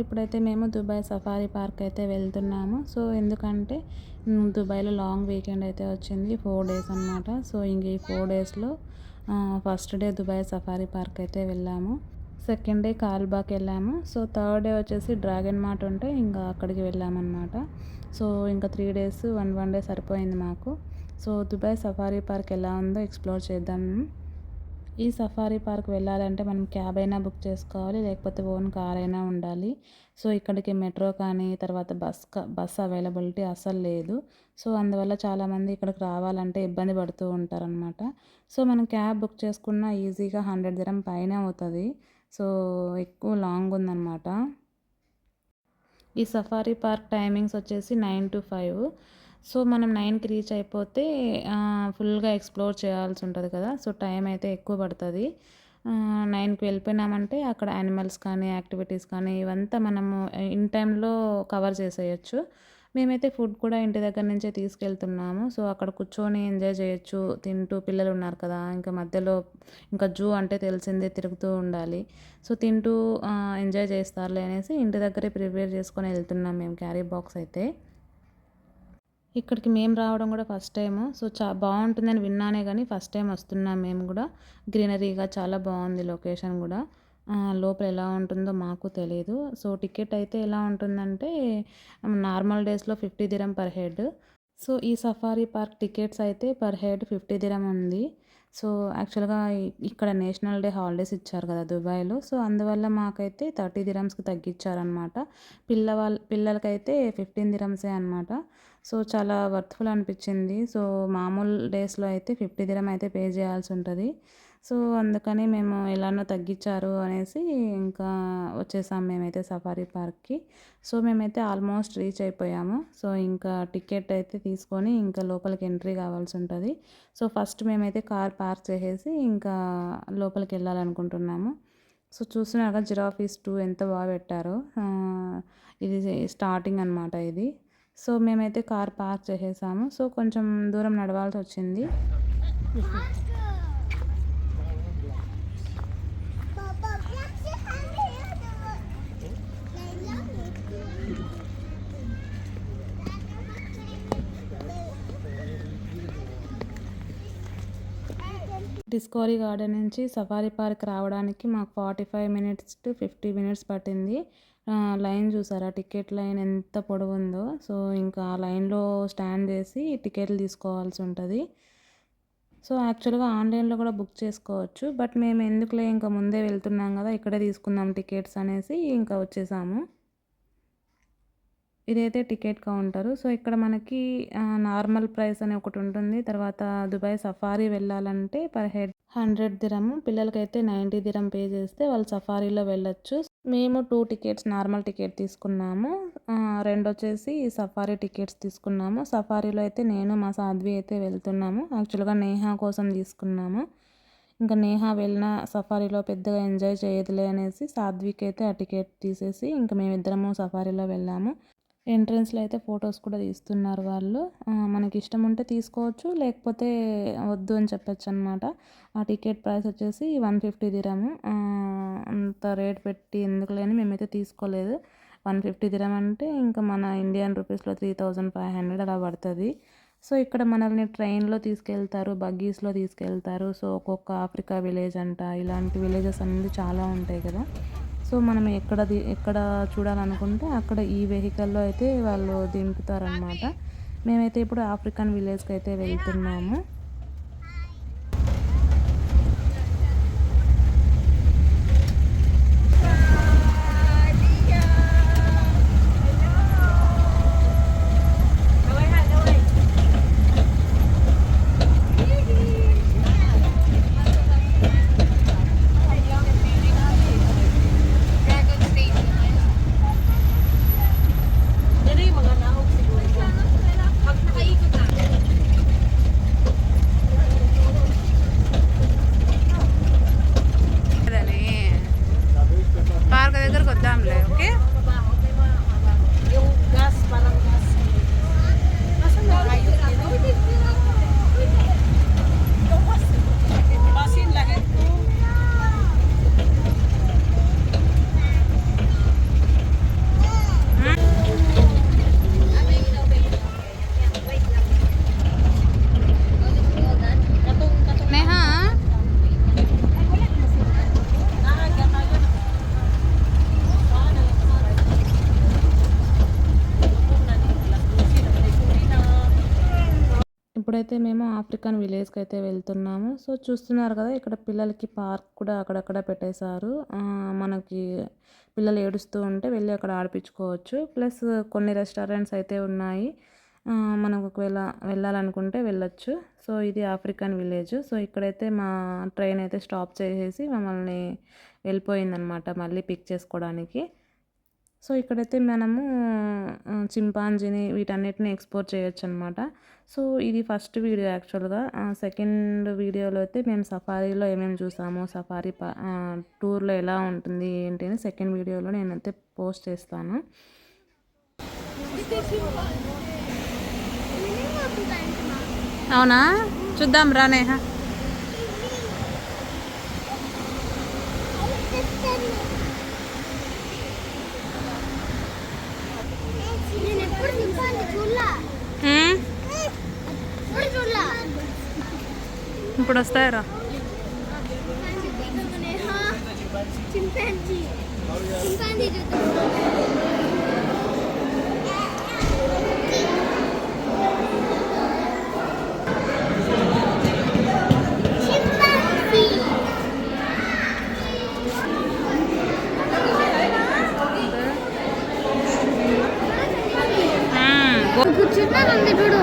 ఇప్పుడైతే మేము Dubai safari park అయితే వెళ్తున్నాము. సో ఎందుకంటే దుబాయ్‌లో లాంగ్ వీకెండ్ అయితే వచ్చింది. 4 డేస్ అనమాట. సో ఇంక ఈ 4 డేస్‌లో first day Dubai safari park అయితే వెళ్ళాము. సెకండ్ డే కాల్బాగ్ వెళ్ళాము. సో థర్డ్ డే వచ్చేసి డ్రాగన్ మార్ట్ ఉంటే ఇంకా అక్కడికి వెళ్ళామన్నమాట. సో ఇంకా 3 డేస్, 1 డే సరిపోయింది మాకు. సో దుబాయ్ సఫారీ పార్క్ ఎలా ఉందో ఎక్స్‌ప్లోర్ చేద్దాం. ఈ సఫారీ పార్క్ వెళ్ళాలంటే మనం క్యాబ్ అయినా బుక్ చేసుకోవాలి, లేకపోతే ఓన్ కార్ అయినా ఉండాలి. సో ఇక్కడికి మెట్రో కానీ, తర్వాత బస్ అవైలబిలిటీ అస్సలు లేదు. సో అందువల్ల చాలామంది ఇక్కడికి రావాలంటే ఇబ్బంది పడుతూ ఉంటారనమాట. సో మనం క్యాబ్ బుక్ చేసుకున్న ఈజీగా 100 దిరం పైనే అవుతుంది. సో ఎక్కువ లాంగ్ ఉందన్నమాట. ఈ సఫారీ పార్క్ టైమింగ్స్ వచ్చేసి 9 to 5. సో మనం 9కి రీచ్ అయిపోతే ఫుల్గా ఎక్స్ప్లోర్ చేయాల్సి ఉంటుంది కదా. సో టైం అయితే ఎక్కువ పడుతుంది. 9కి వెళ్ళిపోయినామంటే అక్కడ యానిమల్స్ కానీ, యాక్టివిటీస్ కానీ ఇవంతా మనము ఇన్ టైంలో కవర్ చేసేయచ్చు. మేమైతే ఫుడ్ కూడా ఇంటి దగ్గర నుంచే తీసుకెళ్తున్నాము. సో అక్కడ కూర్చొని ఎంజాయ్ చేయొచ్చు తింటూ. పిల్లలు ఉన్నారు కదా, ఇంకా మధ్యలో ఇంకా జూ అంటే తెలిసిందే, తిరుగుతూ ఉండాలి. సో తింటూ ఎంజాయ్ చేస్తారులే అనేసి ఇంటి దగ్గరే ప్రిపేర్ చేసుకొని వెళ్తున్నాం మేము క్యారీ బాక్స్ అయితే. ఇక్కడికి మేము రావడం కూడా ఫస్ట్ టైము. సో బాగుంటుందని విన్నానే కానీ ఫస్ట్ టైం వస్తున్నాం మేము కూడా. గ్రీనరీగా చాలా బాగుంది లొకేషన్ కూడా. లోపల ఎలా ఉంటుందో మాకు తెలీదు. సో టికెట్ అయితే ఎలా ఉంటుందంటే నార్మల్ డేస్‌లో 50 దిరం పర్ హెడ్. సో ఈ సఫారీ పార్క్ టికెట్స్ అయితే పర్ హెడ్ 50 దిరం ఉంది. సో యాక్చువల్‌గా ఇక్కడ నేషనల్ డే హాలిడేస్ ఇచ్చారు కదా దుబాయ్‌లో. సో అందువల్ల మాకైతే 30 దిరమ్స్‌కి తగ్గించారనమాట. పిల్లలకైతే 15 దిరమ్సే అనమాట. సో చాలా వర్త్‌ఫుల్ అనిపించింది. సో మామూలు డేస్‌లో అయితే 50 దిరం అయితే పే చేయాల్సి ఉంటుంది. సో అందుకని మేము ఎలానో తగ్గించారు అనేసి ఇంకా వచ్చేసాం మేమైతే సఫారీ పార్క్‌కి. సో మేమైతే ఆల్మోస్ట్ రీచ్ అయిపోయాము. సో ఇంకా టికెట్ అయితే తీసుకొని ఇంకా లోపలికి ఎంట్రీ కావాల్సి ఉంటుంది. సో ఫస్ట్ మేమైతే కార్ పార్క్ చేసేసి ఇంకా లోపలికి వెళ్ళాలనుకుంటున్నాము. సో చూస్తున్నారుగా జిరాఫీస్ 2 ఎంత బాగా పెట్టారో. ఇది స్టార్టింగ్ అనమాట ఇది. సో మేమైతే కార్ పార్క్ చేసేసాము. సో కొంచెం దూరం నడవాల్సి వచ్చింది. డిస్కవరీ గార్డెన్ నుంచి సఫారీ పార్క్ రావడానికి మాకు 45 మినిట్స్ టు 50 మినిట్స్ పట్టింది. లైన్ చూసారా, టికెట్ లైన్ ఎంత పొడవుందో. సో ఇంకా లైన్లో స్టాండ్ చేసి టికెట్లు తీసుకోవాల్సి ఉంటుంది. సో యాక్చువల్గా ఆన్లైన్లో కూడా బుక్ చేసుకోవచ్చు. బట్ మేము ఎందుకులే ఇంకా ముందే వెళ్తున్నాం కదా, ఇక్కడే తీసుకుందాం టికెట్స్ అనేసి ఇంకా వచ్చేసాము. ఇదైతే టికెట్ కౌంటరు. సో ఇక్కడ మనకి నార్మల్ ప్రైస్ అని ఒకటి ఉంటుంది. తర్వాత దుబాయ్ సఫారీ వెళ్ళాలంటే పర్ హెడ్ 100 దిరము. పిల్లలకైతే 90 దిరం పే చేస్తే వాళ్ళు సఫారీలో వెళ్ళొచ్చు. మేము 2 టికెట్స్ నార్మల్ టికెట్ తీసుకున్నాము. 2 వచ్చేసి సఫారీ టికెట్స్ తీసుకున్నాము. సఫారీలో అయితే నేను మా సాధ్వి అయితే వెళ్తున్నాము. యాక్చువల్గా నేహా కోసం తీసుకున్నాము. ఇంకా నేహా వెళ్ళిన సఫారీలో పెద్దగా ఎంజాయ్ చేయదులే అనేసి సాధ్వికి అయితే ఆ టికెట్ తీసేసి ఇంకా మేమిద్దరము సఫారీలో వెళ్ళాము. ఎంట్రన్స్‌లో అయితే ఫొటోస్ కూడా తీస్తున్నారు వాళ్ళు. మనకి ఇష్టం ఉంటే తీసుకోవచ్చు, లేకపోతే వద్దు అని చెప్పొచ్చనమాట. ఆ టికెట్ ప్రైస్ వచ్చేసి 150 దిరము. అంత రేట్ పెట్టి ఎందుకులే అని మేమైతే తీసుకోలేదు. 150 దిరం అంటే ఇంకా మన ఇండియన్ రూపీస్‌లో 3500 అలా పడుతుంది. సో ఇక్కడ మనల్ని ట్రైన్‌లో తీసుకెళ్తారు, బగ్గీస్‌లో తీసుకెళ్తారు. సో ఒక్కొక్క ఆఫ్రికా విలేజ్ అంట, ఇలాంటి విలేజెస్ అనేది చాలా ఉంటాయి కదా. సో మనం ఎక్కడ చూడాలనుకుంటే అక్కడ ఈ వెహికల్‌లో అయితే వాళ్ళు దింపుతారనమాట. మేమైతే ఇప్పుడు ఆఫ్రికన్ విలేజ్‌కి అయితే వెళ్తున్నాము. ఇప్పుడైతే మేము ఆఫ్రికన్ విలేజ్కి అయితే వెళ్తున్నాము. సో చూస్తున్నారు కదా, ఇక్కడ పిల్లలకి పార్క్ కూడా అక్కడక్కడ పెట్టేశారు. మనకి పిల్లలు ఏడుస్తూ ఉంటే వెళ్ళి అక్కడ ఆడిపించుకోవచ్చు. ప్లస్ కొన్ని రెస్టారెంట్స్ అయితే ఉన్నాయి. మనం ఒకవేళ వెళ్ళాలనుకుంటే వెళ్ళొచ్చు. సో ఇది ఆఫ్రికన్ విలేజ్. సో ఇక్కడైతే మా ట్రైన్ అయితే స్టాప్ చేసేసి మమ్మల్ని వెళ్ళిపోయిందనమాట మళ్ళీ పిక్ చేసుకోవడానికి. సో ఇక్కడైతే మనము చింపాంజీని వీటన్నిటిని ఎక్స్‌ప్లోర్ చేయొచ్చనమాట. సో ఇది ఫస్ట్ వీడియో యాక్చువల్‌గా. సెకండ్ వీడియోలో అయితే మేము సఫారీలో ఏమేమి చూసామో, టూర్‌లో ఎలా ఉంటుంది ఏంటి అని సెకండ్ వీడియోలో నేనైతే పోస్ట్ చేస్తాను. అవునా, చూద్దాం రా నేహ. ఇప్పుడు వస్తాయరా. కూర్చున్నాను చూడు.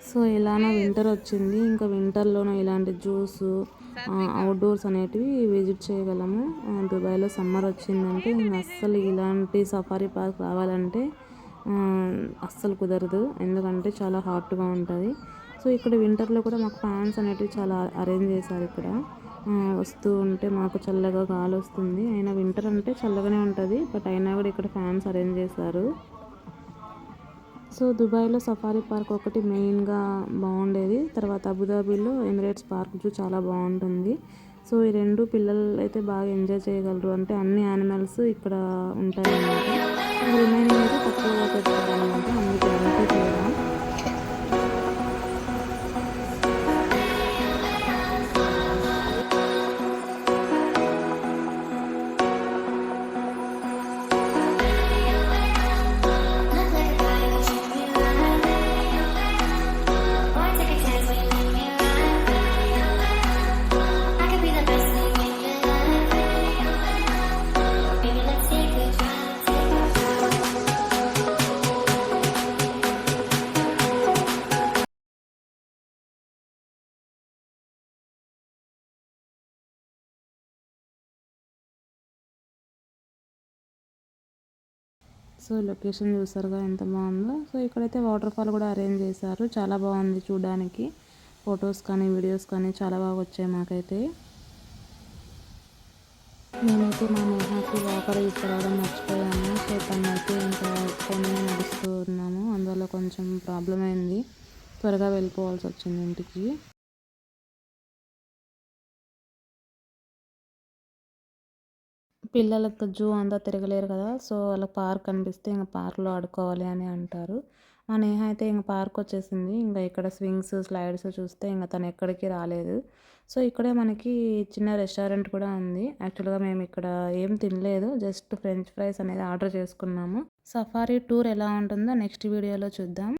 సో ఇలానే వింటర్ వచ్చింది. ఇంకా వింటర్లోనూ ఇలాంటి జ్యూస్ అవుట్డోర్స్ అనేటివి విజిట్ చేయగలము. దుబాయ్లో సమ్మర్ వచ్చిందంటే ఇంకా అస్సలు ఇలాంటి సఫారీ పార్క్ రావాలంటే అస్సలు కుదరదు, ఎందుకంటే చాలా హాట్గా ఉంటుంది. సో ఇక్కడ వింటర్లో కూడా మాకు ఫ్యాన్స్ అనేటివి చాలా అరేంజ్ చేశారు. ఇక్కడ వస్తూ ఉంటే మాకు చల్లగా గాలి వస్తుంది. అయినా వింటర్ అంటే చల్లగానే ఉంటుంది, బట్ అయినా కూడా ఇక్కడ ఫ్యాన్స్ అరేంజ్ చేశారు. సో దుబాయ్లో సఫారీ పార్క్ ఒకటి మెయిన్గా బాగుండేది. తర్వాత అబుదాబీలో ఎమిరేట్స్ పార్క్ చాలా బాగుంటుంది. సో ఈ రెండు పిల్లలు అయితే బాగా ఎంజాయ్ చేయగలరు, అంటే అన్ని యానిమల్స్ ఇక్కడ ఉంటాయి అన్నమాట. రిమైనింగ్ అయితే తక్కువగా పెట్టారనమాట, అందుకే ఎంజాయ్ చేయడం. సో లొకేషన్ చూసారుగా ఎంత బాగుందో. సో ఇక్కడైతే వాటర్ ఫాల్ కూడా అరేంజ్ చేశారు, చాలా బాగుంది చూడడానికి. ఫొటోస్ కానీ వీడియోస్ కానీ చాలా బాగా వచ్చాయి మాకైతే. నేనైతే మా నేహాకి వాటర్ తీసుకురావడం మర్చిపోయాను. సో తనైతే ఇంకా కొన్ని నడుస్తూ ఉన్నాము, అందువల్ల కొంచెం ప్రాబ్లం అయింది, త్వరగా వెళ్ళిపోవాల్సి వచ్చింది ఇంటికి. పిల్లలకు జూ అంతా తిరగలేరు కదా, సో వాళ్ళకి పార్క్ కనిపిస్తే ఇంకా పార్క్లో ఆడుకోవాలి అని అంటారు. మా నేహ అయితే ఇంకా పార్క్ వచ్చేసింది. ఇంకా ఇక్కడ స్వింగ్స్ స్లైడ్స్ చూస్తే ఇంకా తను ఎక్కడికి రాలేదు. సో ఇక్కడే మనకి చిన్న రెస్టారెంట్ కూడా ఉంది. యాక్చువల్గా మేము ఇక్కడ ఏం తినలేదు, జస్ట్ ఫ్రెంచ్ ఫ్రైస్ అనేది ఆర్డర్ చేసుకున్నాము. సఫారీ టూర్ ఎలా ఉంటుందో నెక్స్ట్ వీడియోలో చూద్దాం.